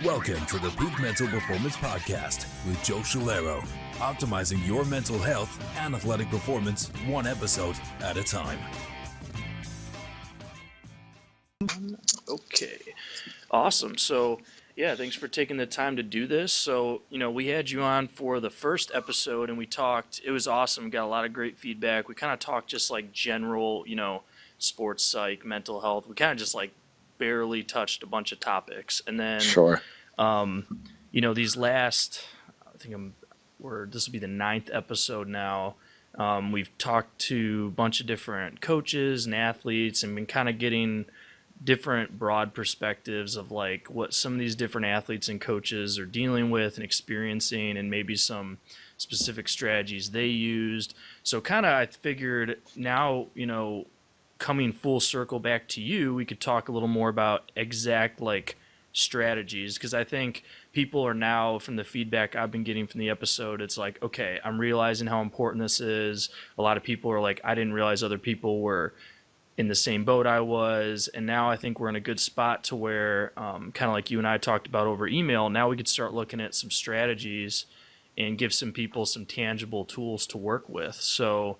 Welcome to the Peak Mental Performance Podcast with Joe Schillero, optimizing your mental health and athletic performance one episode at a time. Okay, awesome. So, thanks for taking the time to do this. So, we had you on for the first episode and we talked. It was awesome. Got a lot of great feedback. We kind of talked just like general, sports psych, mental health. We kind of just like barely touched a bunch of topics. And then, Sure. These last, this will be the 9th episode now. We've talked to a bunch of different coaches and athletes and been kind of getting different broad perspectives of like what some of these different athletes and coaches are dealing with and experiencing, and maybe some specific strategies they used. So kind of I figured now, coming full circle back to you, we could talk a little more about exact like strategies, because I think people are now, from the feedback I've been getting from the episode, it's like, okay, I'm realizing how important this is. A lot of people are like, I didn't realize other people were in the same boat I was. And now I think we're in a good spot to where, kind of like you and I talked about over email, now we could start looking at some strategies and give some people some tangible tools to work with. So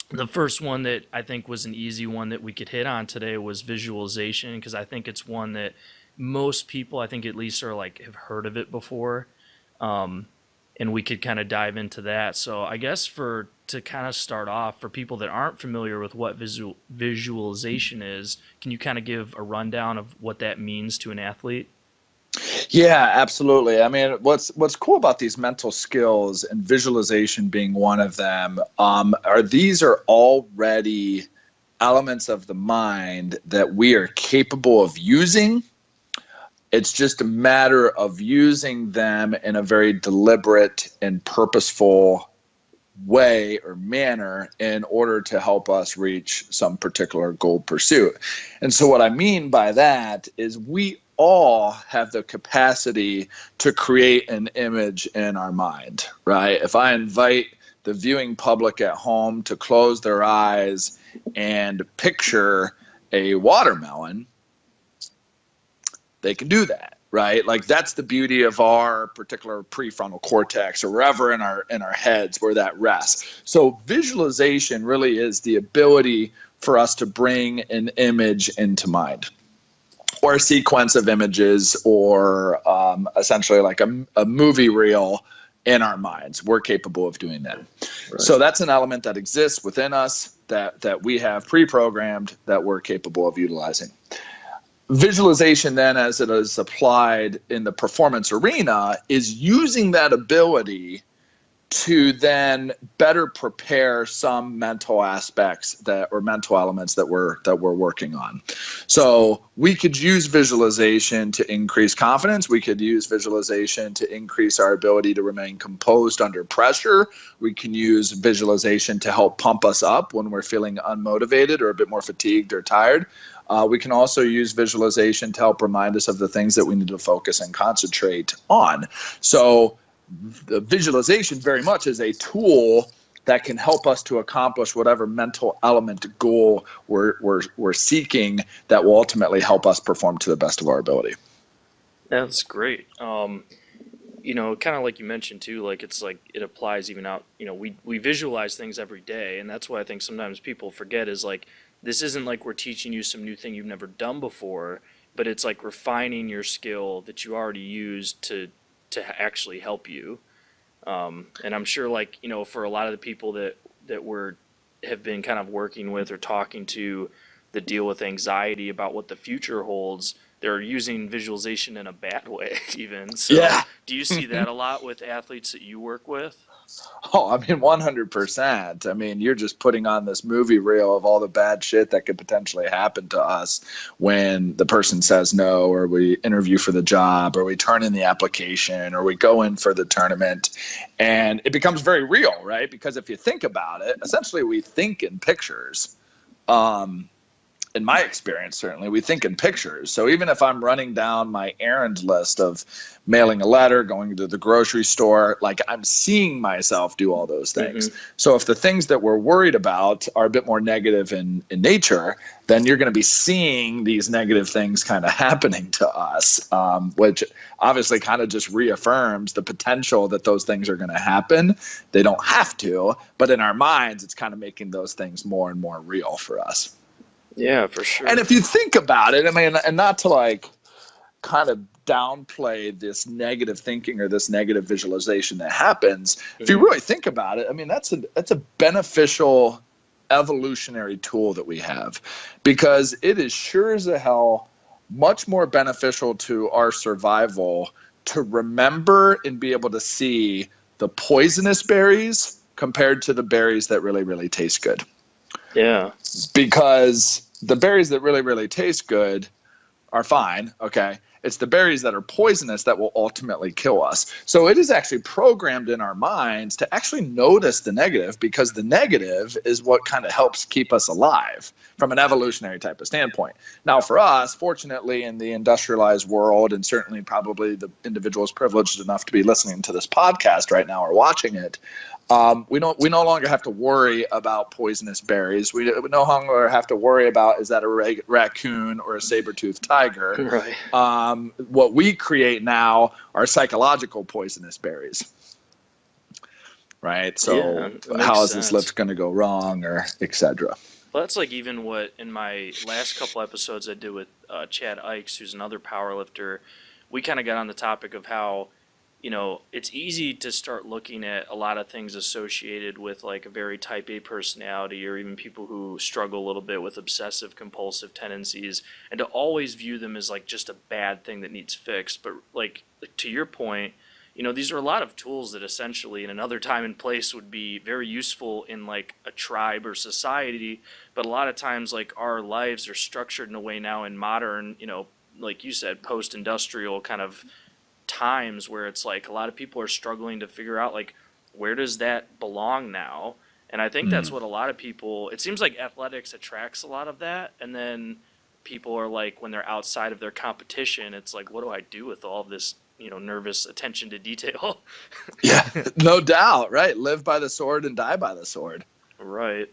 the first one that I think was an easy one that we could hit on today was visualization, because I think it's one that most people, I think at least, are like have heard of it before. And we could kind of dive into that. So I guess to kind of start off, for people that aren't familiar with what visualization is, can you kind of give a rundown of what that means to an athlete? Yeah, absolutely. I mean, what's cool about these mental skills, and visualization being one of them, these are already elements of the mind that we are capable of using. It's just a matter of using them in a very deliberate and purposeful way or manner in order to help us reach some particular goal pursuit. And so what I mean by that is we all have the capacity to create an image in our mind, right? If I invite the viewing public at home to close their eyes and picture a watermelon, they can do that, right? Like, that's the beauty of our particular prefrontal cortex, or wherever in our heads where that rests. So visualization really is the ability for us to bring an image into mind, or a sequence of images, or essentially like a movie reel in our minds. We're capable of doing that. Right. So that's an element that exists within us that we have pre-programmed that we're capable of utilizing. Visualization then, as it is applied in the performance arena, is using that ability to then better prepare some mental aspects or mental elements that we're working on. So we could use visualization to increase confidence. We could use visualization to increase our ability to remain composed under pressure. We can use visualization to help pump us up when we're feeling unmotivated or a bit more fatigued or tired. We can also use visualization to help remind us of the things that we need to focus and concentrate on. So the visualization very much is a tool that can help us to accomplish whatever mental element goal we're seeking, that will ultimately help us perform to the best of our ability. That's great. Kind of like you mentioned too, like it's like it applies even out, we visualize things every day. And that's what I think sometimes people forget is like, this isn't like we're teaching you some new thing you've never done before, but it's like refining your skill that you already used to actually help you. And I'm sure like, for a lot of the people that have been kind of working with or talking to that deal with anxiety about what the future holds, they're using visualization in a bad way even. So yeah. Do you see that a lot with athletes that you work with? Oh, I mean, 100%. I mean, you're just putting on this movie reel of all the bad shit that could potentially happen to us when the person says no, or we interview for the job, or we turn in the application, or we go in for the tournament. And it becomes very real, right? Because if you think about it, essentially we think in pictures. in my experience, certainly, we think in pictures. So even if I'm running down my errand list of mailing a letter, going to the grocery store, like I'm seeing myself do all those things. So if the things that we're worried about are a bit more negative in nature, then you're going to be seeing these negative things kind of happening to us, which obviously kind of just reaffirms the potential that those things are going to happen. They don't have to, but in our minds, it's kind of making those things more and more real for us. Yeah, for sure. And if you think about it, I mean, and not to like kind of downplay this negative thinking or this negative visualization that happens, if you really think about it, I mean, that's a beneficial evolutionary tool that we have, because it is sure as a hell much more beneficial to our survival to remember and be able to see the poisonous berries compared to the berries that really, really taste good. Yeah. Because the berries that really, really taste good are fine, okay? It's the berries that are poisonous that will ultimately kill us. So it is actually programmed in our minds to actually notice the negative, because the negative is what kind of helps keep us alive from an evolutionary type of standpoint. Now, for us, fortunately, in the industrialized world, and certainly probably the individuals privileged enough to be listening to this podcast right now or watching it, we no longer have to worry about poisonous berries. We no longer have to worry about, is that a raccoon or a saber-toothed tiger? Right. What we create now are psychological poisonous berries. Right? So how is this lift going to go wrong, or et cetera? Well, that's like even what in my last couple episodes I did with Chad Ikes, who's another powerlifter, we kind of got on the topic of how, you know, it's easy to start looking at a lot of things associated with like a very type A personality, or even people who struggle a little bit with obsessive compulsive tendencies, and to always view them as like just a bad thing that needs fixed. But like to your point, you know, these are a lot of tools that essentially in another time and place would be very useful in like a tribe or society. But a lot of times like our lives are structured in a way now in modern, you know, like you said, post-industrial kind of times where it's like a lot of people are struggling to figure out like, where does that belong now? And I think that's what a lot of people, it seems like athletics attracts a lot of that. And then people are like, when they're outside of their competition, it's like, what do I do with all of this, you know, nervous attention to detail? Yeah, no doubt. Right. Live by the sword and die by the sword. Right.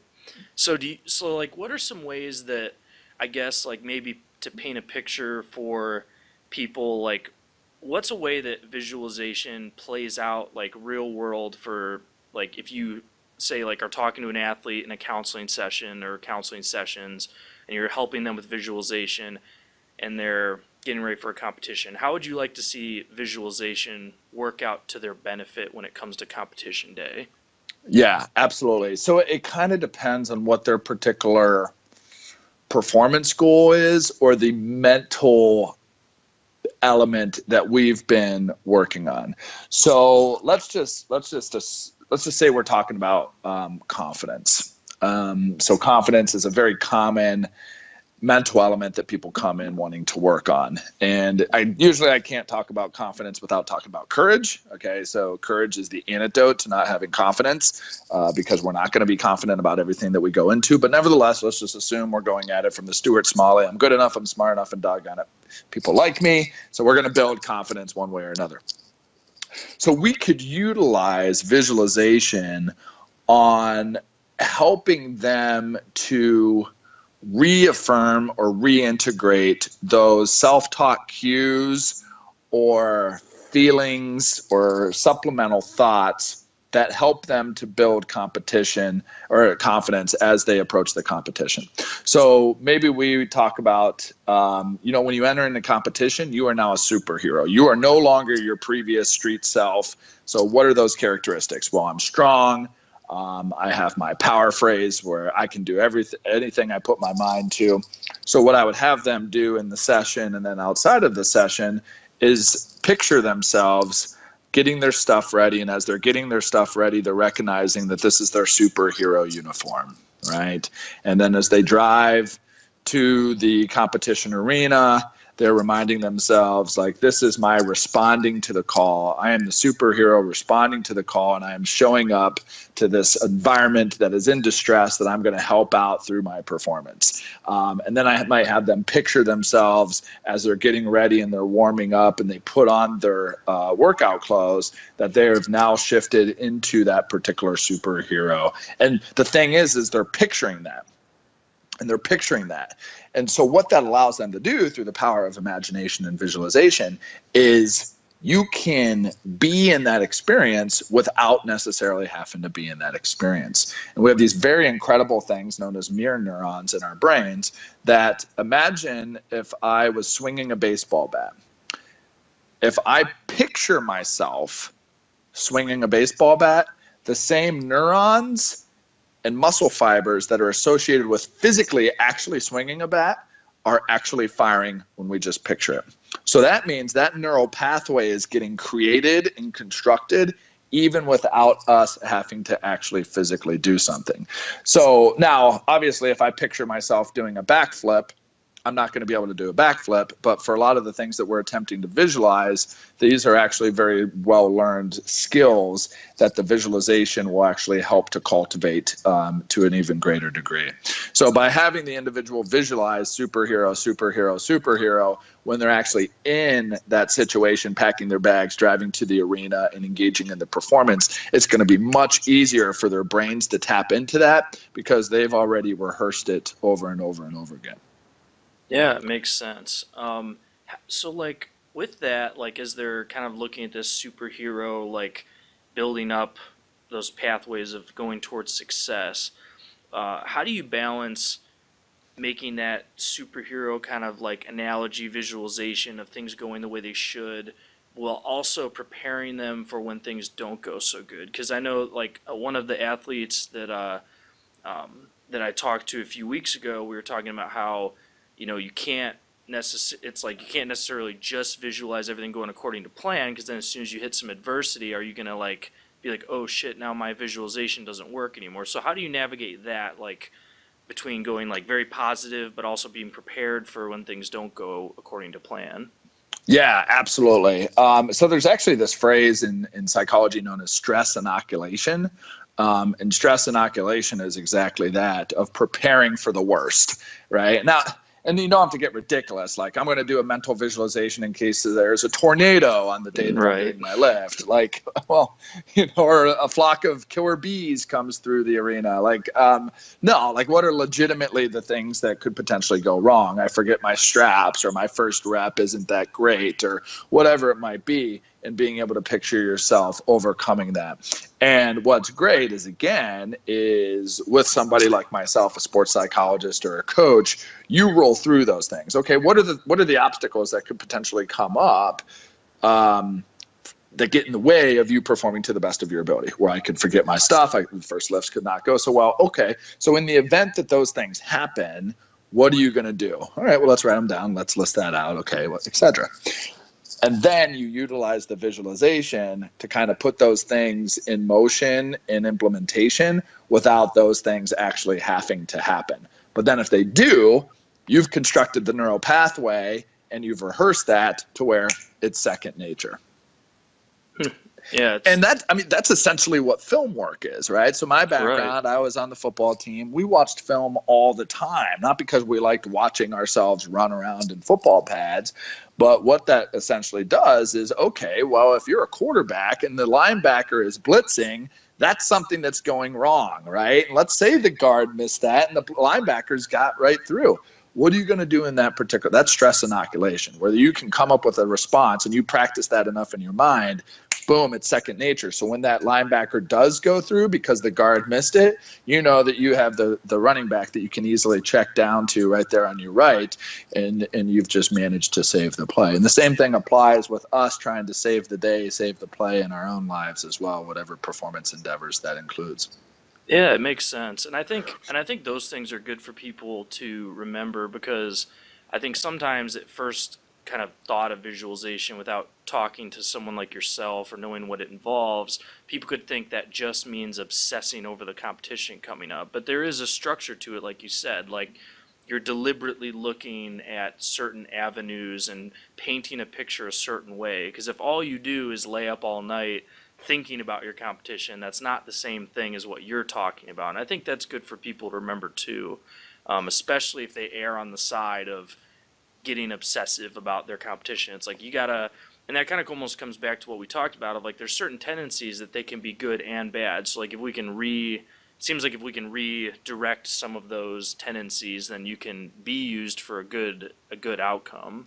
So so like, what are some ways that, I guess, like maybe to paint a picture for people, like what's a way that visualization plays out like real world for, like, if you say like are talking to an athlete in a counseling session or counseling sessions and you're helping them with visualization and they're getting ready for a competition, how would you like to see visualization work out to their benefit when it comes to competition day? Yeah, absolutely. So it kind of depends on what their particular performance goal is, or the mental element that we've been working on. So let's just say we're talking about confidence. So confidence is a very common mental element that people come in wanting to work on. And I can't talk about confidence without talking about courage. Okay, so courage is the antidote to not having confidence, because we're not going to be confident about everything that we go into. But nevertheless, let's just assume we're going at it from the Stuart Smalley, I'm good enough, I'm smart enough, and doggone it, people like me. So we're going to build confidence one way or another. So we could utilize visualization on helping them to reaffirm or reintegrate those self-taught cues or feelings or supplemental thoughts that help them to build competition or confidence as they approach the competition. So maybe we talk about, when you enter into competition, you are now a superhero. You are no longer your previous street self. So what are those characteristics? Well, I'm strong. I have my power phrase where I can do anything I put my mind to. So what I would have them do in the session and then outside of the session is picture themselves getting their stuff ready. And as they're getting their stuff ready, they're recognizing that this is their superhero uniform, right? And then as they drive to the competition arena, They're reminding themselves, like, this is my responding to the call. I am the superhero responding to the call, and I am showing up to this environment that is in distress that I'm going to help out through my performance. And then I might have them picture themselves as they're getting ready and they're warming up and they put on their workout clothes, that they have now shifted into that particular superhero. And the thing is they're picturing that. And they're picturing that. And so what that allows them to do through the power of imagination and visualization is you can be in that experience without necessarily having to be in that experience. And we have these very incredible things known as mirror neurons in our brains that, imagine if I was swinging a baseball bat. If I picture myself swinging a baseball bat, the same neurons and muscle fibers that are associated with physically actually swinging a bat are actually firing when we just picture it. So that means that neural pathway is getting created and constructed even without us having to actually physically do something. So now, obviously, if I picture myself doing a backflip, I'm not going to be able to do a backflip, but for a lot of the things that we're attempting to visualize, these are actually very well-learned skills that the visualization will actually help to cultivate to an even greater degree. So by having the individual visualize superhero, superhero, superhero, when they're actually in that situation, packing their bags, driving to the arena, and engaging in the performance, it's going to be much easier for their brains to tap into that because they've already rehearsed it over and over and over again. Yeah, it makes sense. So like with that, like as they're kind of looking at this superhero, like building up those pathways of going towards success, how do you balance making that superhero kind of like analogy visualization of things going the way they should, while also preparing them for when things don't go so good? Because I know like one of the athletes that I talked to a few weeks ago, we were talking about how you can't necessarily just visualize everything going according to plan, because then as soon as you hit some adversity, are you going to like be like, oh shit, now my visualization doesn't work anymore? So how do you navigate that, like between going like very positive but also being prepared for when things don't go according to plan? Yeah, absolutely. So there's actually this phrase in psychology known as stress inoculation. And stress inoculation is exactly that, of preparing for the worst, right? Now, and you don't have to get ridiculous. Like, I'm going to do a mental visualization in case there's a tornado on the day that I'm doing my lift. Like, well, or a flock of killer bees comes through the arena. Like, no, like what are legitimately the things that could potentially go wrong? I forget my straps, or my first rep isn't that great, or whatever it might be, and being able to picture yourself overcoming that. And what's great is, again, is with somebody like myself, a sports psychologist or a coach, you roll through those things. Okay, what are the obstacles that could potentially come up that get in the way of you performing to the best of your ability? Where I could forget my stuff, the first lifts could not go so well. Okay, so in the event that those things happen, what are you going to do? All right, well, let's write them down. Let's list that out. Okay, etc. And then you utilize the visualization to kind of put those things in motion, in implementation, without those things actually having to happen. But then if they do, you've constructed the neural pathway and you've rehearsed that to where it's second nature. Yeah. And that's essentially what film work is, right? So my background, I was on the football team. We watched film all the time, not because we liked watching ourselves run around in football pads, but what that essentially does is, okay, well, if you're a quarterback and the linebacker is blitzing, that's something that's going wrong, right? And let's say the guard missed that and the linebackers got right through. What are you going to do in that particular? That's stress inoculation, where you can come up with a response and you practice that enough in your mind. Boom, it's second nature. So when that linebacker does go through because the guard missed it, you know that you have the running back that you can easily check down to right there on your right, and you've just managed to save the play. And the same thing applies with us trying to save the day, save the play in our own lives as well, whatever performance endeavors that includes. Yeah, it makes sense. And I think those things are good for people to remember, because I think sometimes at first kind of thought of visualization without talking to someone like yourself or knowing what it involves, people could think that just means obsessing over the competition coming up. But there is a structure to it, like you said. Like you're deliberately looking at certain avenues and painting a picture a certain way. Because if all you do is lay up all night thinking about your competition, that's not the same thing as what you're talking about. And I think that's good for people to remember too, especially if they err on the side of getting obsessive about their competition. It's like you gotta, and that kind of almost comes back to what we talked about of like there's certain tendencies that they can be good and bad. So like if we can seems like if we can redirect some of those tendencies, then you can be used for a good outcome.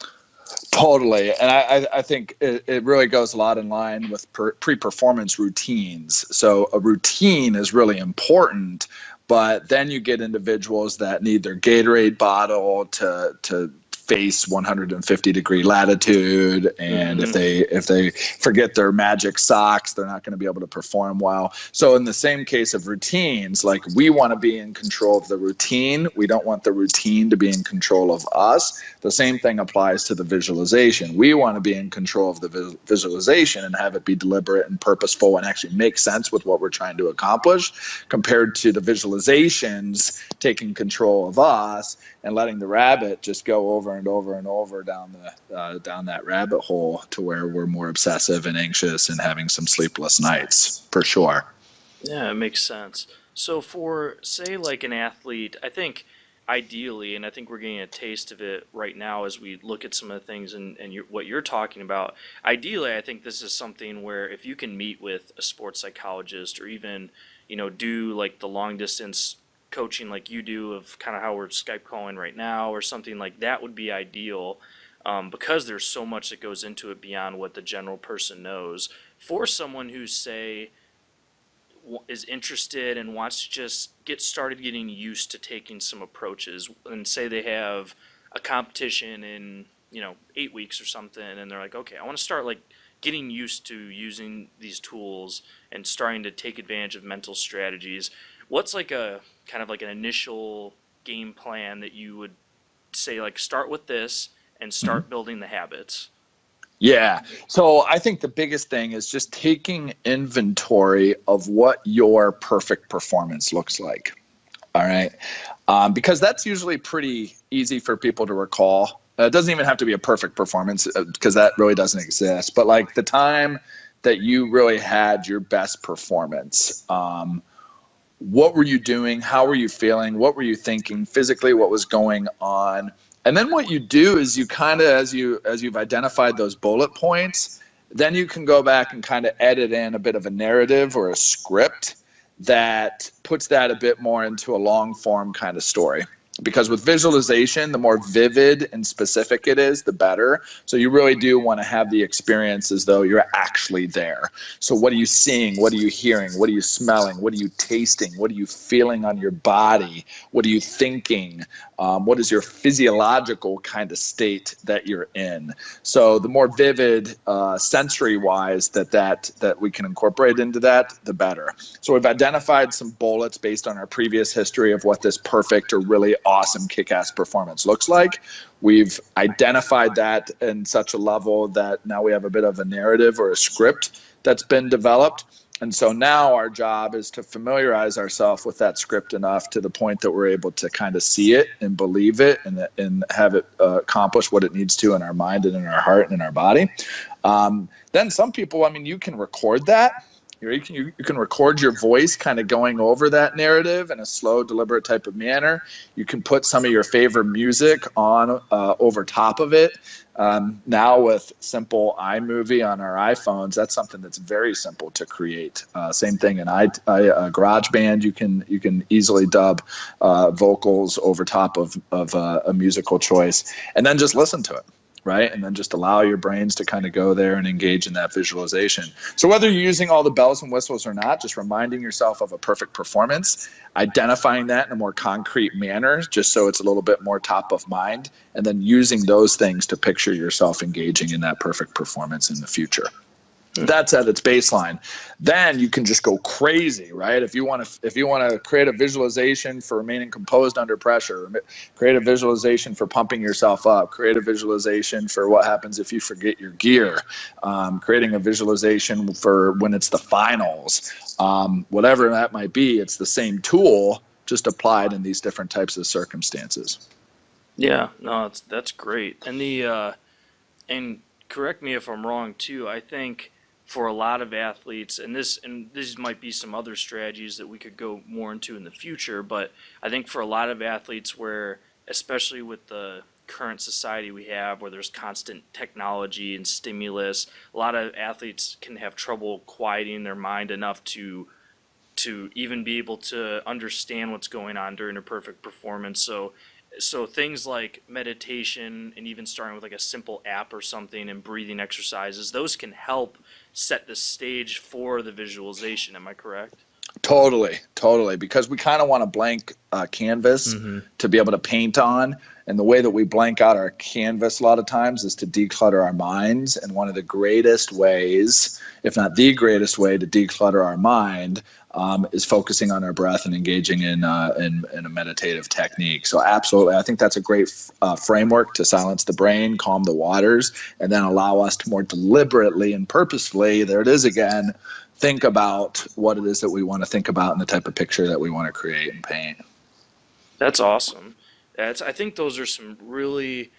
Totally. And I think it really goes a lot in line with pre-performance routines. So a routine is really important, but then you get individuals that need their Gatorade bottle to face 150-degree latitude, and if they forget their magic socks, they're not going to be able to perform well. So in the same case of routines, like we want to be in control of the routine, we don't want the routine to be in control of us. The same thing applies to the visualization. We want to be in control of the visualization and have it be deliberate and purposeful and actually make sense with what we're trying to accomplish, compared to the visualizations taking control of us and letting the rabbit just go over and over and over down that rabbit hole to where we're more obsessive and anxious and having some sleepless nights, for sure. Yeah, it makes sense. So for, say, like an athlete, I think ideally, and I think we're getting a taste of it right now as we look at some of the things and what you're talking about, ideally, I think this is something where if you can meet with a sports psychologist or even, do like the long distance coaching like you do of kind of how we're Skype calling right now or something like that would be ideal, because there's so much that goes into it beyond what the general person knows. For someone who, say, is interested and wants to just get started getting used to taking some approaches, and say they have a competition in 8 weeks or something, and they're like, okay, I want to start like getting used to using these tools and starting to take advantage of mental strategies. What's like a kind of like an initial game plan that you would say, like, start with this and start building the habits? Yeah. So I think the biggest thing is just taking inventory of what your perfect performance looks like. All right. Because that's usually pretty easy for people to recall. It doesn't even have to be a perfect performance because that really doesn't exist. But like the time that you really had your best performance, what were you doing? How were you feeling? What were you thinking physically? What was going on? And then what you do is you kind of, as you've identified those bullet points, then you can go back and kind of edit in a bit of a narrative or a script that puts that a bit more into a long form kind of story. Because with visualization, the more vivid and specific it is, the better. So you really do want to have the experience as though you're actually there. So what are you seeing? What are you hearing? What are you smelling? What are you tasting? What are you feeling on your body? What are you thinking? What is your physiological kind of state that you're in? So the more vivid, sensory-wise, that we can incorporate into that, the better. So we've identified some bullets based on our previous history of what this perfect or really awesome kick-ass performance looks like. We've identified that in such a level that now we have a bit of a narrative or a script that's been developed. And so now our job is to familiarize ourselves with that script enough to the point that we're able to kind of see it and believe it and have it accomplish what it needs to in our mind and in our heart and in our body. Then some people, you can record that. You can record your voice kind of going over that narrative in a slow, deliberate type of manner. You can put some of your favorite music on over top of it. Now with simple iMovie on our iPhones, that's something that's very simple to create. Same thing in GarageBand. You can easily dub vocals over top of a musical choice, and then just listen to it. Right? And then just allow your brains to kind of go there and engage in that visualization. So whether you're using all the bells and whistles or not, just reminding yourself of a perfect performance, identifying that in a more concrete manner, just so it's a little bit more top of mind, and then using those things to picture yourself engaging in that perfect performance in the future. That's at its baseline. Then you can just go crazy, right? If you want to create a visualization for remaining composed under pressure, create a visualization for pumping yourself up, create a visualization for what happens if you forget your gear, creating a visualization for when it's the finals, whatever that might be, it's the same tool, just applied in these different types of circumstances. Yeah, no, that's great. And and correct me if I'm wrong too. I think for a lot of athletes, and these might be some other strategies that we could go more into in the future, but I think for a lot of athletes where, especially with the current society we have where there's constant technology and stimulus, a lot of athletes can have trouble quieting their mind enough to even be able to understand what's going on during a perfect performance. So things like meditation and even starting with like a simple app or something and breathing exercises, those can help set the stage for the visualization. Am I correct? Totally, totally. Because we kind of want a blank canvas Mm-hmm. to be able to paint on. And the way that we blank out our canvas a lot of times is to declutter our minds. And one of the greatest ways, if not the greatest way to declutter our mind, is focusing on our breath and engaging in a meditative technique. So absolutely, I think that's a great framework to silence the brain, calm the waters, and then allow us to more deliberately and purposefully, there it is again, think about what it is that we want to think about and the type of picture that we want to create and paint. That's awesome. I think those are some really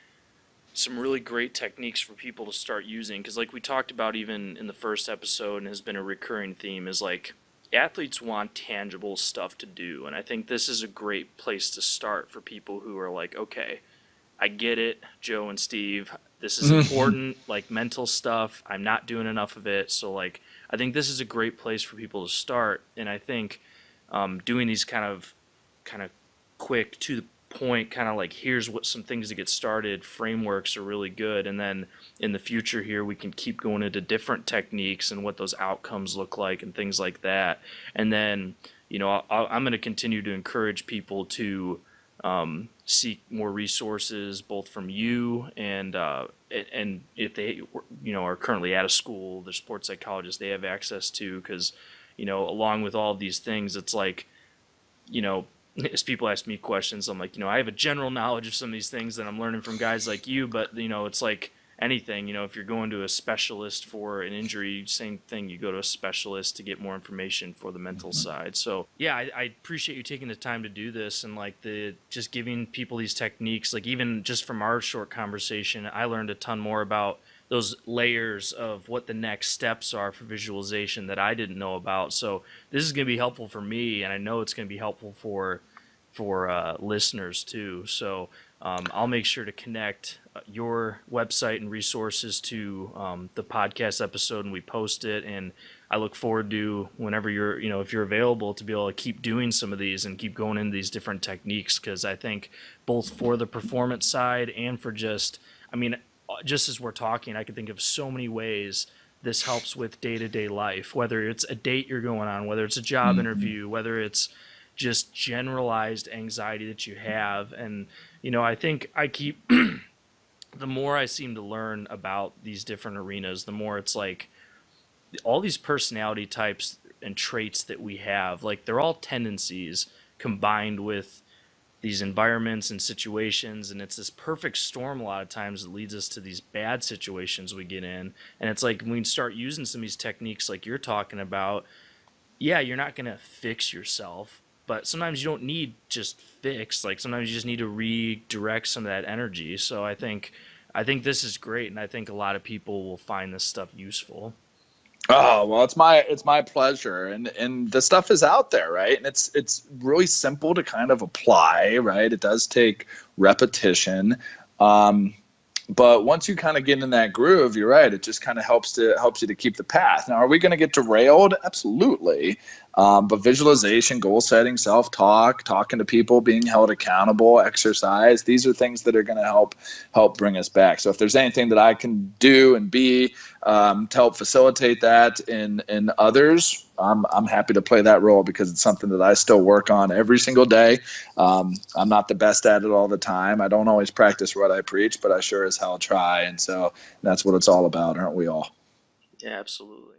great techniques for people to start using because like we talked about even in the first episode and has been a recurring theme is like athletes want tangible stuff to do, and I think this is a great place to start for people who are like, okay, I get it, Joe and Steve, this is important, like mental stuff, I'm not doing enough of it. So like I think this is a great place for people to start, and I think doing these kind of quick to the point, kind of like here's what some things to get started frameworks are really good. And then in the future here we can keep going into different techniques and what those outcomes look like and things like that. And then I'm going to continue to encourage people to seek more resources both from you and if they are currently at a school, the sports psychologists they have access to, because along with all of these things it's like as people ask me questions, I'm like, I have a general knowledge of some of these things that I'm learning from guys like you, but it's like anything, if you're going to a specialist for an injury, same thing, you go to a specialist to get more information for the mental side. So yeah, I appreciate you taking the time to do this and like just giving people these techniques. Like even just from our short conversation, I learned a ton more about those layers of what the next steps are for visualization that I didn't know about. So this is going to be helpful for me, and I know it's going to be helpful for listeners too. So I'll make sure to connect your website and resources to the podcast episode, and we post it. And I look forward to whenever you're, if you're available, to be able to keep doing some of these and keep going into these different techniques, because I think both for the performance side and for just as we're talking, I can think of so many ways this helps with day-to-day life, whether it's a date you're going on, whether it's a job interview, whether it's just generalized anxiety that you have. And, I think I keep, the more I seem to learn about these different arenas, the more it's like all these personality types and traits that we have, like they're all tendencies combined with these environments and situations, and it's this perfect storm a lot of times that leads us to these bad situations we get in. And it's like when we start using some of these techniques like you're talking about, yeah, you're not going to fix yourself, but sometimes you don't need just fix. Like sometimes you just need to redirect some of that energy. So I think this is great, and I think a lot of people will find this stuff useful. Oh, well, it's my pleasure. And the stuff is out there, right? And it's really simple to kind of apply, right? It does take repetition. But once you kind of get in that groove, you're right, it just kind of helps you to keep the path. Now, are we going to get derailed? Absolutely. But visualization, goal setting, self-talk, talking to people, being held accountable, exercise, these are things that are going to help bring us back. So if there's anything that I can do and be to help facilitate that in others, I'm happy to play that role, because it's something that I still work on every single day. I'm not the best at it all the time. I don't always practice what I preach, but I sure as hell try. And so that's what it's all about, aren't we all? Yeah, absolutely.